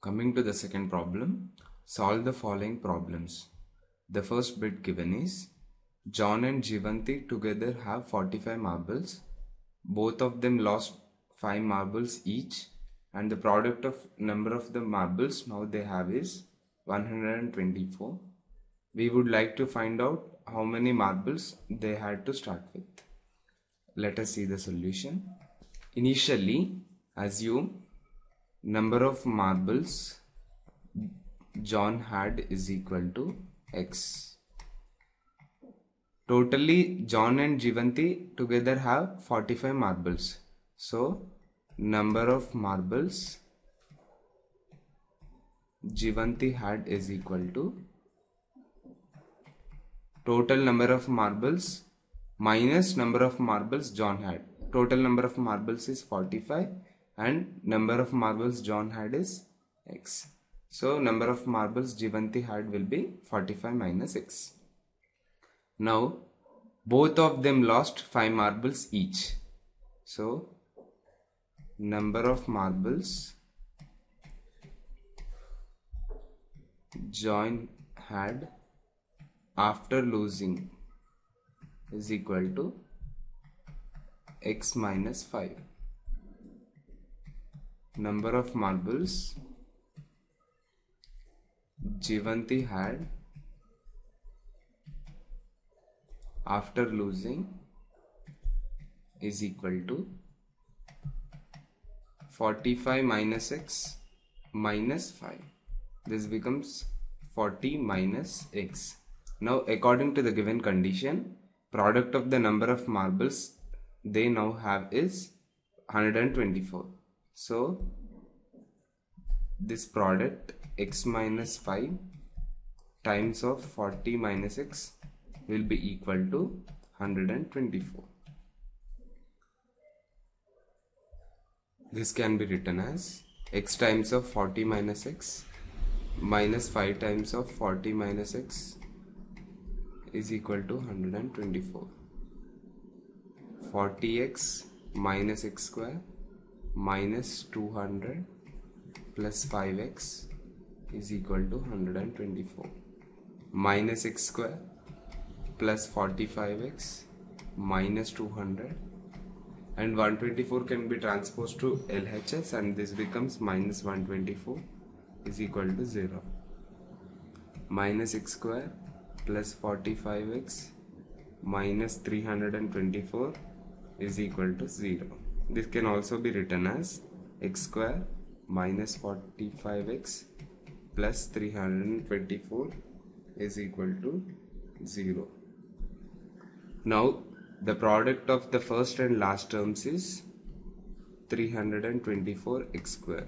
Coming to the second problem, solve the following problems. The first bit given is John and Jivanti together have 45 marbles. Both of them lost 5 marbles each, and the product of number of the marbles now they have is 124. We would like to find out how many marbles they had to start with. Let us see the solution. Initially, assume number of marbles John had is equal to X. Totally, John and Jivanti together have 45 marbles. So, number of marbles Jivanti had is equal to total number of marbles minus number of marbles John had. Total number of marbles is 45 and number of marbles John had is X. So, number of marbles Jivanti had will be 45 minus X. Now, both of them lost 5 marbles each. So, number of marbles John had after losing is equal to X minus 5. Number of marbles Jivanti had after losing is equal to 45 minus X minus 5. This becomes 40 minus X. Now, according to the given condition, product of the number of marbles they now have is 124. So, this product X minus 5 times of 40 minus X will be equal to 124. This can be written as X times of 40 minus X minus 5 times of 40 minus X is equal to 124. 40x minus x square minus 200 plus 5x is equal to 124. Minus x square plus 45x minus 200, and 124 can be transposed to LHS and this becomes minus 124 is equal to 0. Minus x square plus 45x minus 324 is equal to 0. This can also be written as x square minus 45x plus 324 is equal to 0. Now, the product of the first and last terms is 324x square.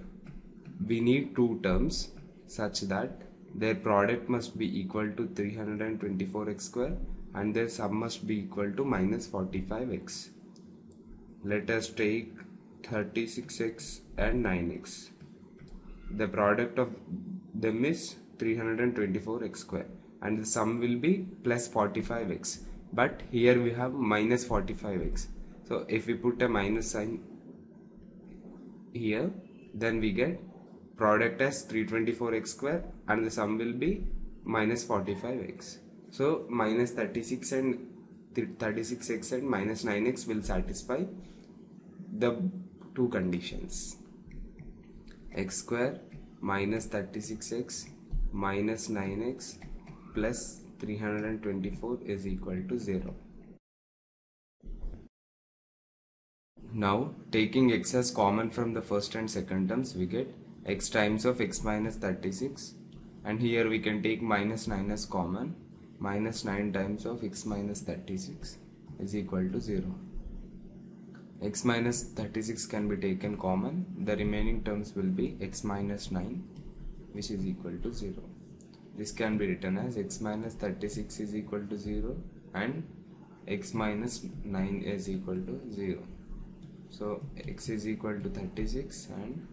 We need two terms such that their product must be equal to 324x square and their sum must be equal to minus 45x. Let us take 36x and 9x. The product of them is 324x square and the sum will be plus 45x. But here we have minus 45x. So if we put a minus sign here, then we get product as 324x square and the sum will be minus 45x. So minus 36x and minus 9x will satisfy the two conditions. X square minus 36x minus 9x plus 324 is equal to 0. Now, taking x as common from the first and second terms, we get x times of x minus 36, and here we can take minus 9 as common. Minus 9 times of x minus 36 is equal to 0. X minus 36 can be taken common. The remaining terms will be x minus 9, which is equal to 0. This can be written as x minus 36 is equal to 0 and x minus 9 is equal to 0. So x is equal to 36 and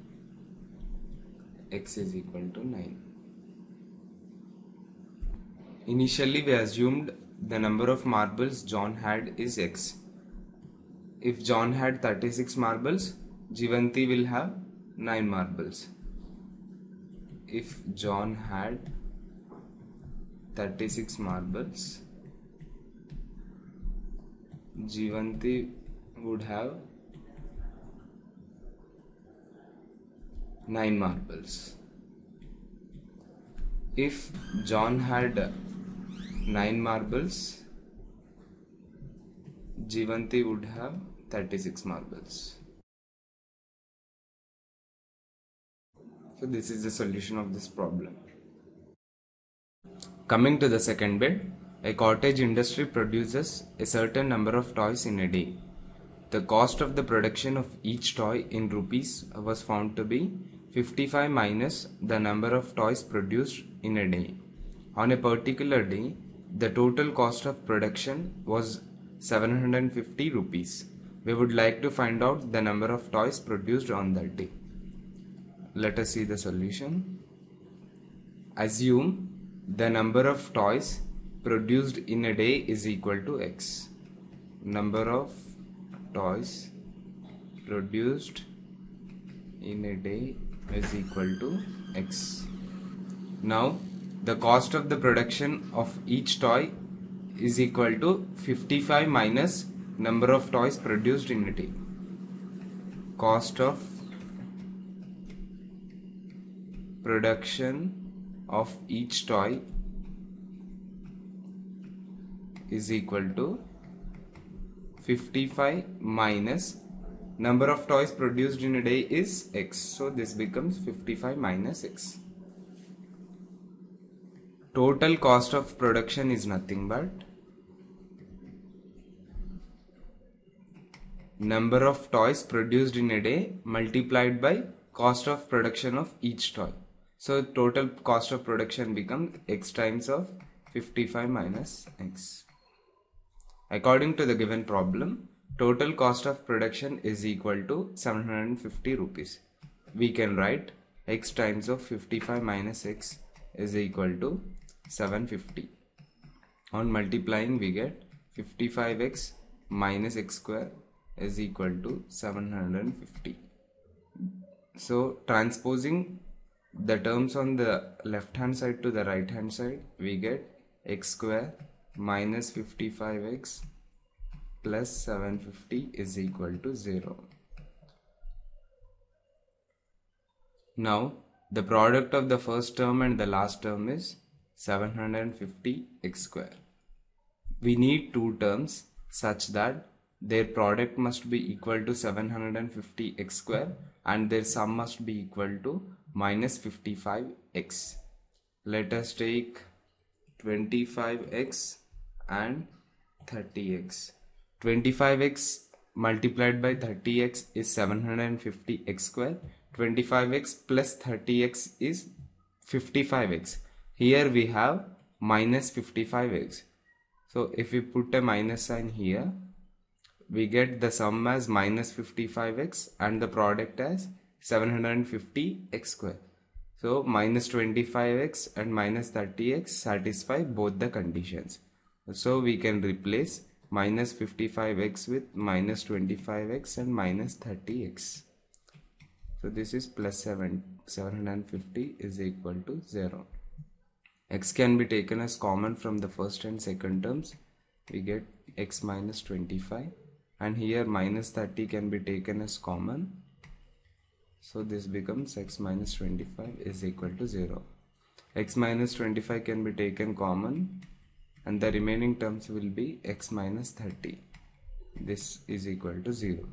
x is equal to 9. Initially we assumed the number of marbles John had is x. If John had 36 marbles, Jivanti will have 9 marbles. if John had 36 marbles, Jivanti would have 9 marbles. If John had 9 marbles, Jivanti would have 36 marbles. So this is the solution of this problem. Coming to the second bit, a cottage industry produces a certain number of toys in a day. The cost of the production of each toy in rupees was found to be 55 minus the number of toys produced in a day. On a particular day, the total cost of production was 750 rupees. We would like to find out the number of toys produced on that day. Let us see the solution. Assume the number of toys produced in a day is equal to X. Number of toys produced in a day is equal to X. Now the cost of the production of each toy is equal to 55 minus number of toys produced in a day. Cost of production of each toy is equal to 55 minus number of toys produced in a day is X. So this becomes 55 minus X. Total cost of production is nothing but number of toys produced in a day multiplied by cost of production of each toy. So total cost of production becomes X times of 55 minus X. According to the given problem, total cost of production is equal to 750 rupees. We can write X times of 55 minus X is equal to 750. On multiplying, we get 55x minus x square is equal to 750. So transposing the terms on the left hand side to the right hand side, we get x square minus 55x plus 750 is equal to 0. Now the product of the first term and the last term is 750 x square. We need two terms such that their product must be equal to 750 x square and their sum must be equal to minus 55x. Let us take 25x and 30x. 25x multiplied by 30x is 750x square. 25x plus 30x is 55x. Here we have minus 55x. So if we put a minus sign here, we get the sum as minus 55x and the product as 750x square. So minus 25x and minus 30x satisfy both the conditions. So we can replace minus 55x with minus 25x and minus 30x. So this is plus 750 is equal to 0. X can be taken as common from the first and second terms. We get x minus 25, and here minus 30 can be taken as common. So this becomes x minus 25 is equal to 0. X minus 25 can be taken common and the remaining terms will be x minus 30. This is equal to 0.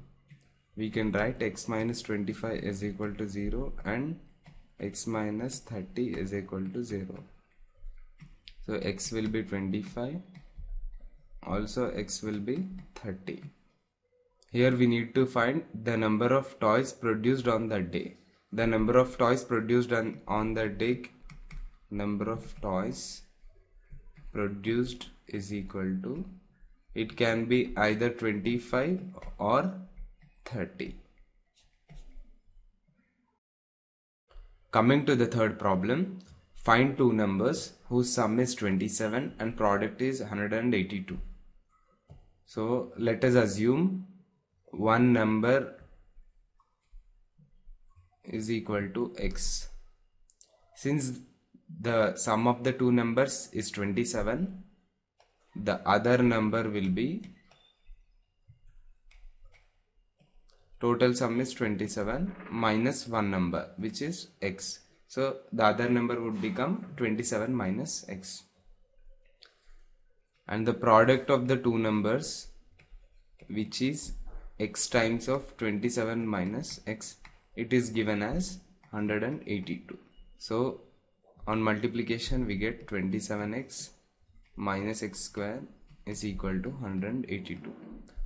We can write x minus 25 is equal to 0 and x minus 30 is equal to 0. So x will be 25, also x will be 30. Here we need to find the number of toys produced on that day. The number of toys produced on that day, number of toys produced is equal to, it can be either 25 or 30. Coming to the third problem, find two numbers whose sum is 27 and product is 182. So let us assume one number is equal to x. Since the sum of the two numbers is 27, the other number will be, total sum is 27 minus one number, which is x. So the other number would become 27 minus x. And the product of the two numbers, which is x times of 27 minus x, it is given as 182. So on multiplication we get 27x minus x square is equal to 182.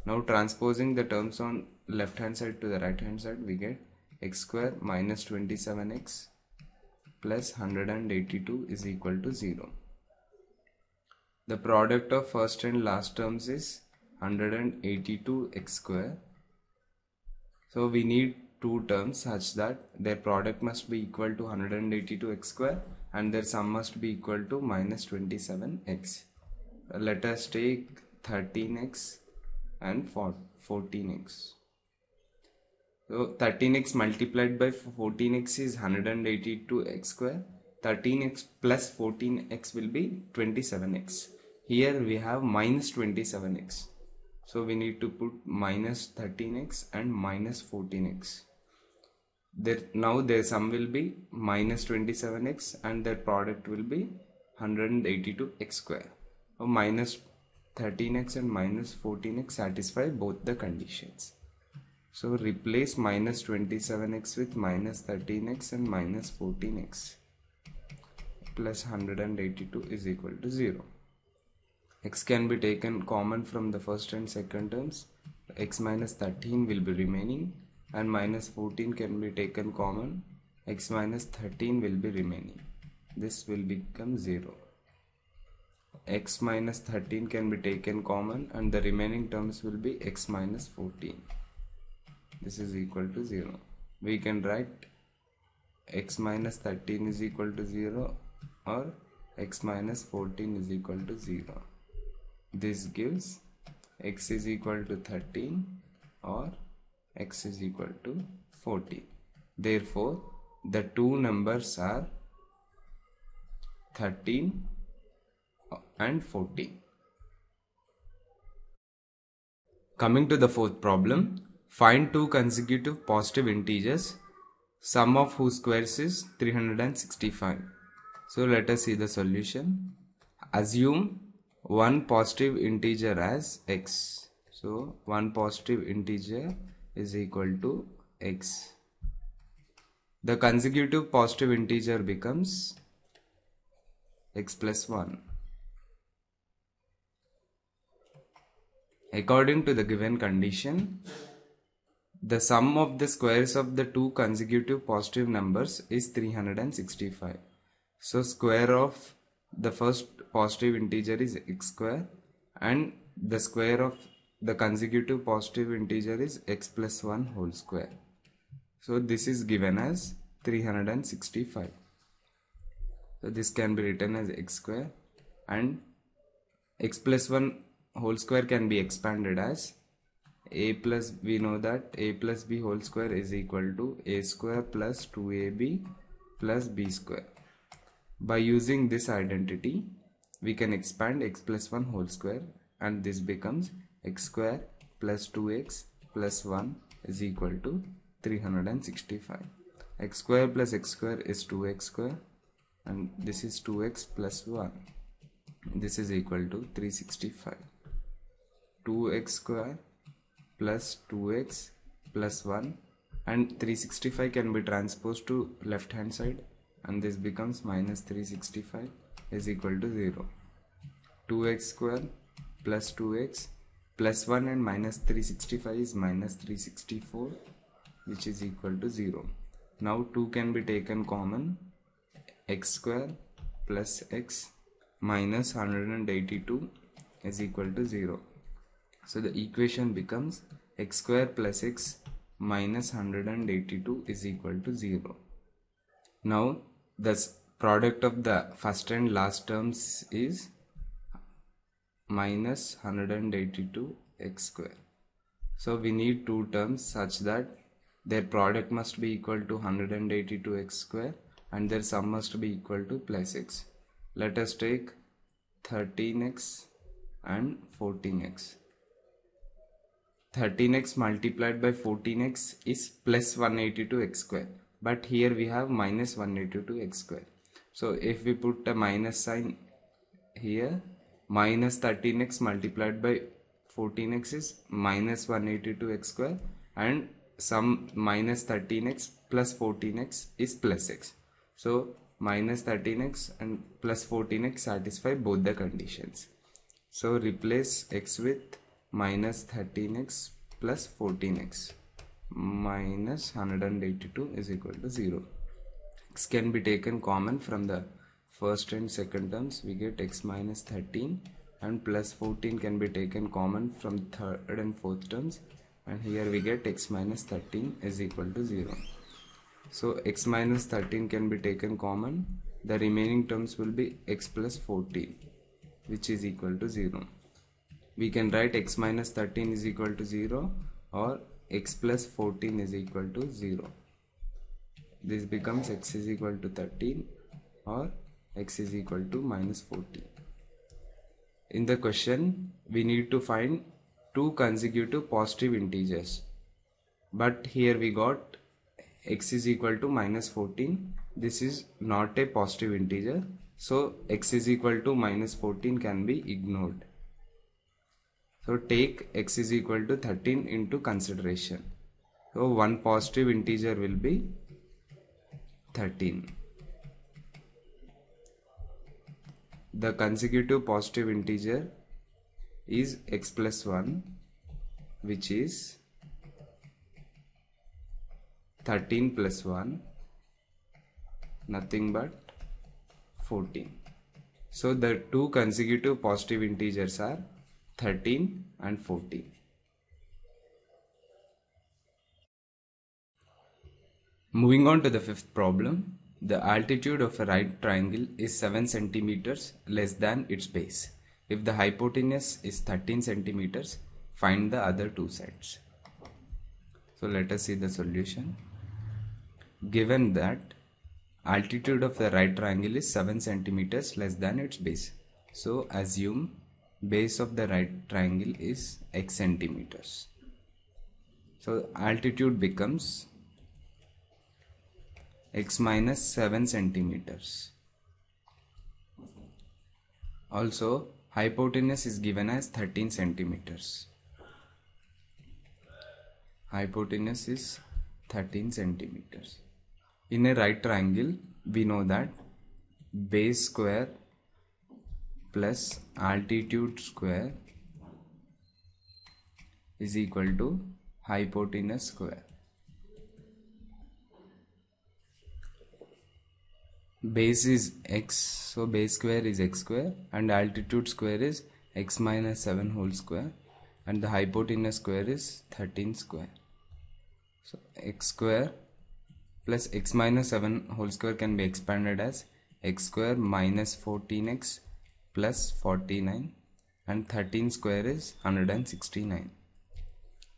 Now transposing the terms on left hand side to the right hand side, we get x square minus 27x plus 182 is equal to 0. The product of first and last terms is 182x square. So we need two terms such that their product must be equal to 182x square and their sum must be equal to minus 27x. Let us take 13x and 14x. So 13x multiplied by 14x is 182x square. 13x plus 14x will be 27x. Here we have minus 27x. So we need to put minus 13x and minus 14x. Now their sum will be minus 27x and their product will be 182x square. So minus 13x and minus 14x satisfy both the conditions. So replace minus 27x with minus 13x and minus 14x plus 182 is equal to 0. X can be taken common from the first and second terms. X minus 13 will be remaining and minus 14 can be taken common. X minus 13 will be remaining. This will become 0. X minus 13 can be taken common and the remaining terms will be x minus 14. This is equal to 0. We can write x minus 13 is equal to 0 or x minus 14 is equal to 0. This gives x is equal to 13 or x is equal to 14. Therefore, the two numbers are 13 and 14. Coming to the fourth problem, find two consecutive positive integers, sum of whose squares is 365. So let us see the solution. Assume one positive integer as x. So one positive integer is equal to x. The consecutive positive integer becomes x plus 1. According to the given condition, the sum of the squares of the two consecutive positive numbers is 365. So square of the first positive integer is x square and the square of the consecutive positive integer is x plus 1 whole square. So this is given as 365. So this can be written as x square and x plus 1 whole square can be expanded as a plus, we know that a plus b whole square is equal to a square plus 2ab plus b square. By using this identity, we can expand x plus 1 whole square and this becomes x square plus 2x plus 1 is equal to 365. X square plus x square is 2x square and this is 2x plus 1. This is equal to 365. 2x square plus 2x plus 1 and 365 can be transposed to left hand side and this becomes minus 365 is equal to 0. 2x square plus 2x plus 1 and minus 365 is minus 364 which is equal to 0. Now 2 can be taken common. X square plus x minus 182 is equal to 0. So the equation becomes x square plus x minus 182 is equal to 0. Now the product of the first and last terms is minus 182 x square. So we need two terms such that their product must be equal to 182 x square and their sum must be equal to plus x. Let us take 13x and 14x. 13x multiplied by 14x is plus 182x square, but here we have minus 182x square. So if we put a minus sign here, minus 13x multiplied by 14x is minus 182x square, and some minus 13x plus 14x is plus x. So minus 13x and plus 14x satisfy both the conditions. So replace x with minus 13x plus 14x minus 182 is equal to 0. X can be taken common from the first and second terms. We get x minus 13, and plus 14 can be taken common from third and fourth terms, and here we get x minus 13 is equal to 0. So x minus 13 can be taken common. The remaining terms will be x plus 14, which is equal to 0. We can write x minus 13 is equal to 0 or x plus 14 is equal to 0. This becomes x is equal to 13 or x is equal to minus 14. In the question, we need to find two consecutive positive integers, but here we got x is equal to minus 14. This is not a positive integer, so x is equal to minus 14 can be ignored. So take x is equal to 13 into consideration. So one positive integer will be 13. The consecutive positive integer is x plus 1, which is 13 plus 1, nothing but 14. So the two consecutive positive integers are 13 and 14. Moving on to the fifth problem. The altitude of a right triangle is 7 centimeters less than its base. If the hypotenuse is 13 centimeters, find the other two sides. So let us see the solution. Given that altitude of the right triangle is 7 centimeters less than its base, so assume base of the right triangle is x centimeters. So altitude becomes x minus 7 centimeters. Also hypotenuse is given as 13 centimeters. Hypotenuse is 13 centimeters. In a right triangle, we know that base square plus altitude square is equal to hypotenuse square. Base is x, so base square is x square, and altitude square is x minus 7 whole square, and the hypotenuse square is 13 square. So x square plus x minus 7 whole square can be expanded as x square minus 14x plus 49, and 13 square is 169.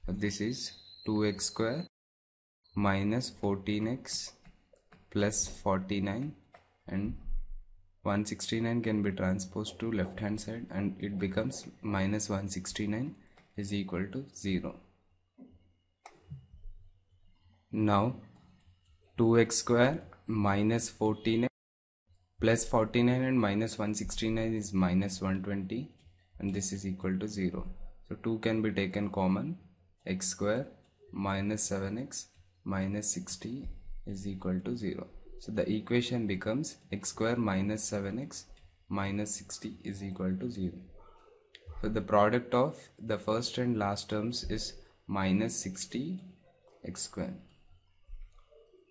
So this is 2x square minus 14x plus 49, and 169 can be transposed to left hand side and it becomes minus 169 is equal to 0. Now 2x square minus 14x plus 49 and minus 169 is minus 120, and this is equal to 0. So 2 can be taken common. X square minus 7x minus 60 is equal to 0. So the equation becomes x square minus 7x minus 60 is equal to 0. So the product of the first and last terms is minus 60 x square.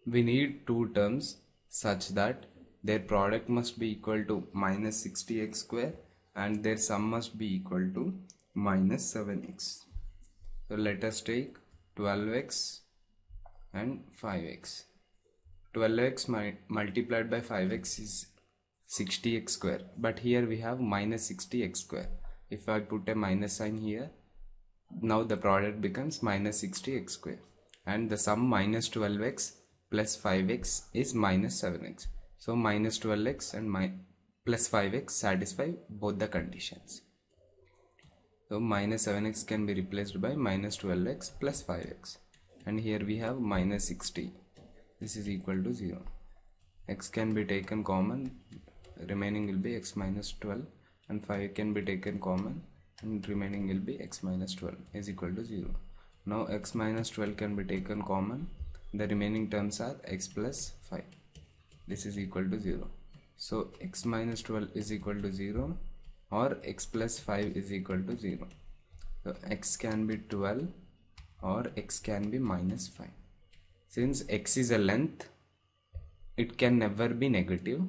We need two terms such that their product must be equal to minus 60x square and their sum must be equal to minus 7x. So let us take 12x and 5x. 12x multiplied by 5x is 60x square, but here we have minus 60x square. If I put a minus sign here, now the product becomes minus 60x square, and the sum minus 12x plus 5x is minus 7x. So minus 12x and plus 5x satisfy both the conditions. So minus 7x can be replaced by minus 12x plus 5x. And here we have minus 60. This is equal to 0. X can be taken common. Remaining will be x minus 12. And 5 can be taken common. And remaining will be x minus 12 is equal to 0. Now x minus 12 can be taken common. The remaining terms are x plus 5. This is equal to 0. So x minus 12 is equal to 0 or x plus 5 is equal to 0. So x can be 12 or x can be minus 5. Since x is a length, it can never be negative.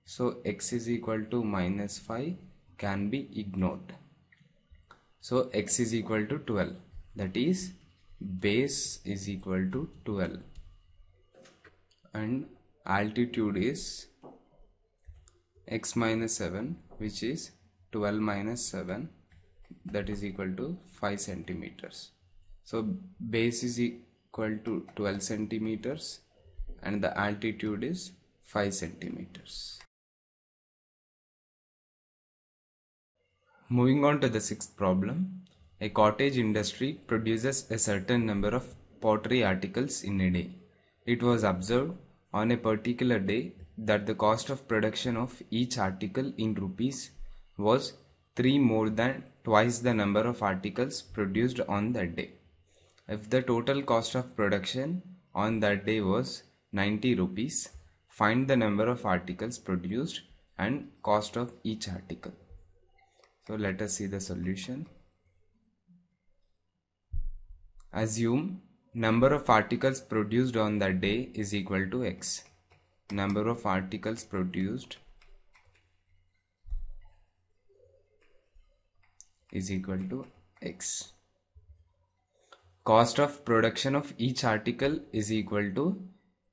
So x is equal to minus 5 can be ignored. So x is equal to 12. That is base is equal to 12. And altitude is x minus 7, which is 12 minus 7, that is equal to 5 centimeters. So base is equal to 12 centimeters and the altitude is 5 centimeters. Moving on to the sixth problem. A cottage industry produces a certain number of pottery articles in a day. It was observed on a particular day that the cost of production of each article in rupees was 3 more than twice the number of articles produced on that day. If the total cost of production on that day was 90 rupees, find the number of articles produced and cost of each article. So let us see the solution. Assume number of articles produced on that day is equal to x. Number of articles produced is equal to x. Cost of production of each article is equal to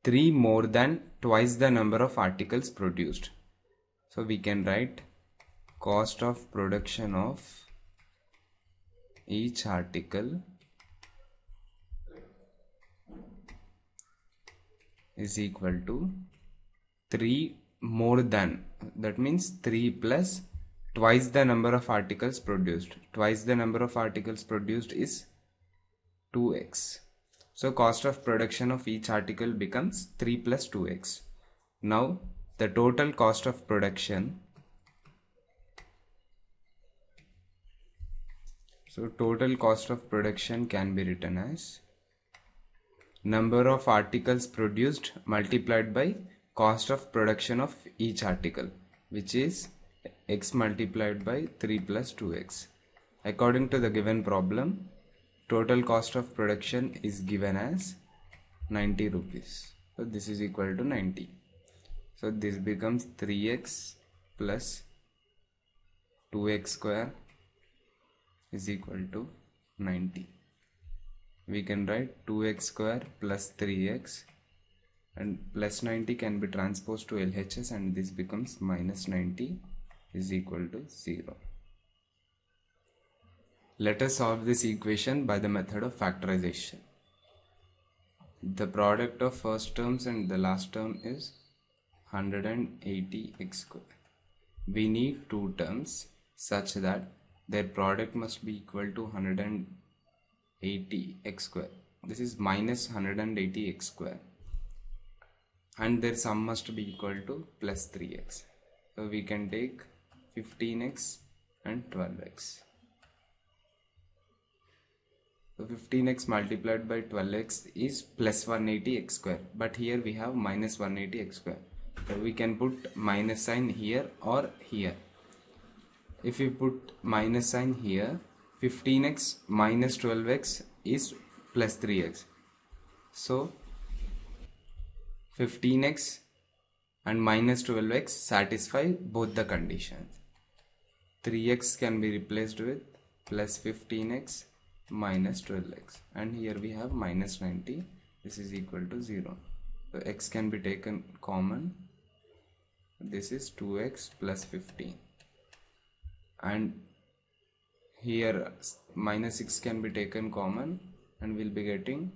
3 more than twice the number of articles produced. So we can write cost of production of each article is equal to 3 more than, that means 3 plus twice the number of articles produced. Twice the number of articles produced is 2x. So cost of production of each article becomes 3 plus 2x. Now the total cost of production, so total cost of production can be written as number of articles produced multiplied by cost of production of each article, which is x multiplied by 3 plus 2x. According to the given problem, total cost of production is given as 90 rupees. So this is equal to 90. So this becomes 3x plus 2x square is equal to 90. We can write 2x square plus 3x and plus 90 can be transposed to LHS and this becomes minus 90 is equal to 0. Let us solve this equation by the method of factorization. The product of first terms and the last term is 180x square. We need two terms such that their product must be equal to 180x square. This is minus 180x square. And their sum must be equal to plus 3x. So we can take 15x and 12x. So 15x multiplied by 12x is plus 180x square. But here we have minus 180x square. So we can put minus sign here or here. If we put minus sign here, 15x minus 12x is plus 3x. So 15x and minus 12x satisfy both the conditions. 3x can be replaced with plus 15x minus 12x, and here we have minus 90. This is equal to 0. So x can be taken common. This is 2x plus 15, and here minus 6 can be taken common and we'll be getting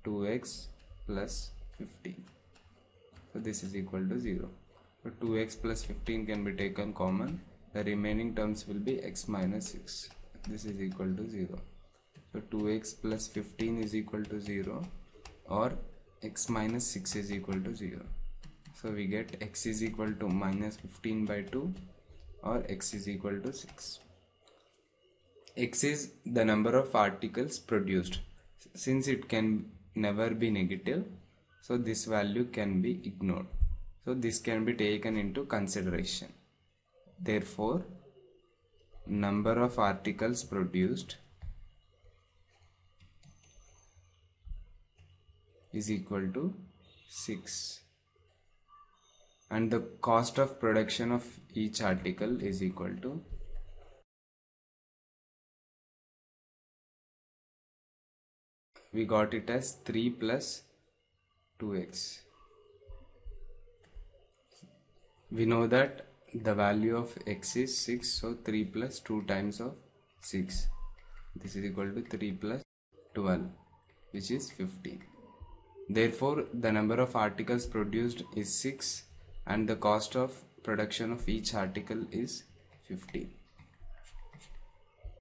2x plus 15. So this is equal to 0. So 2x plus 15 can be taken common. The remaining terms will be x minus 6. This is equal to 0. So 2x plus 15 is equal to 0, or x minus 6 is equal to 0. So we get x is equal to minus 15 by 2, or x is equal to 6. X is the number of articles produced. Since it can never be negative, so this value can be ignored. So this can be taken into consideration. Therefore, number of articles produced is equal to 6, and the cost of production of each article is equal to we got it as 3 plus 2x. We know that the value of x is 6, so 3 plus 2 times of 6. This is equal to 3 plus 12, which is 15. Therefore, the number of articles produced is 6, and the cost of production of each article is 15.